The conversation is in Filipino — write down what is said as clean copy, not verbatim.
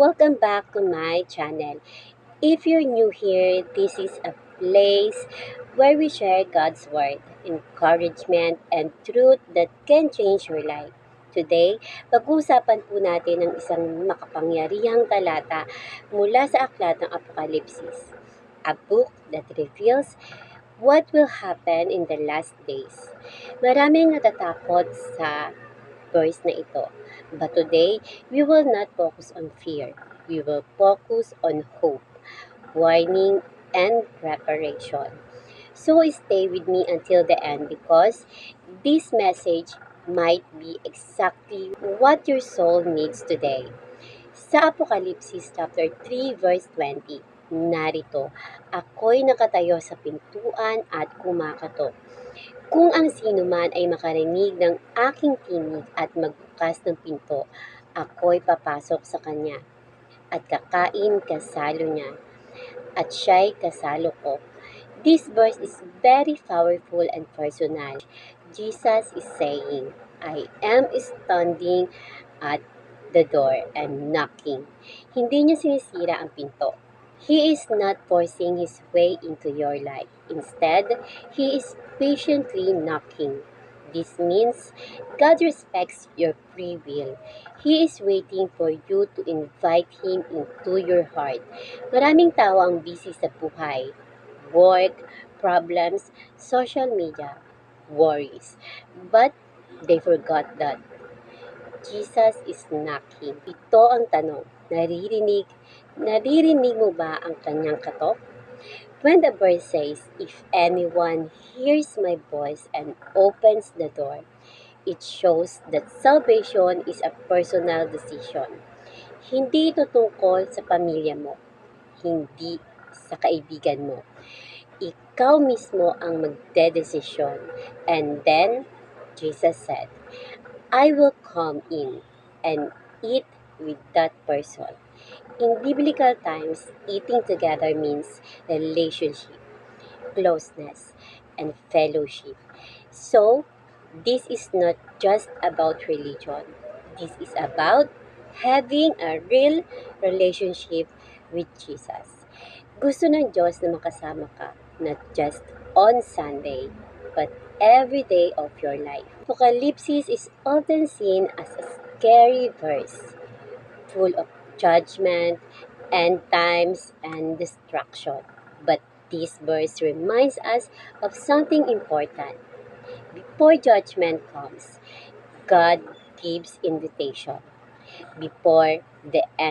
Welcome back to my channel. If you're new here, this is a place where we share God's Word, encouragement, and truth that can change your life. Today, pag-uusapan po natin ang isang makapangyarihang talata mula sa Aklat ng Apokalipsis, a book that reveals what will happen in the last days. Maraming natatakot sa verse na ito. But today, we will not focus on fear. We will focus on hope, warning, and preparation. So stay with me until the end because this message might be exactly what your soul needs today. Sa Apokalipsis chapter 3 verse 20, narito, ako'y nakatayo sa pintuan at kumakatok. Kung ang sinuman ay makarinig ng aking tinig at magbukas ng pinto, ako'y papasok sa kanya at kakain kasalo niya at siya'y kasalo ko. This verse is very powerful and personal. Jesus is saying, I am standing at the door and knocking. Hindi niya sinisira ang pinto. He is not forcing his way into your life. Instead, he is patiently knocking. This means God respects your free will. He is waiting for you to invite Him into your heart. Maraming tao ang busy sa buhay, work, problems, social media, worries. But they forgot that Jesus is knocking. Ito ang tanong, naririnig mo ba ang kanyang katok? When the verse says, if anyone hears my voice and opens the door, it shows that salvation is a personal decision. Hindi ito tungkol sa pamilya mo, hindi sa kaibigan mo. Ikaw mismo ang magdedesisyon. And then, Jesus said, I will come in and eat with that person. In biblical times, eating together means relationship, closeness, and fellowship. So, this is not just about religion. This is about having a real relationship with Jesus. Gusto ng Diyos na makasama ka, not just on Sunday, but every day of your life. Apocalypse is often seen as a scary verse, full of judgment, end times, and destruction. But this verse reminds us of something important. Before judgment comes, God gives invitation. Before the end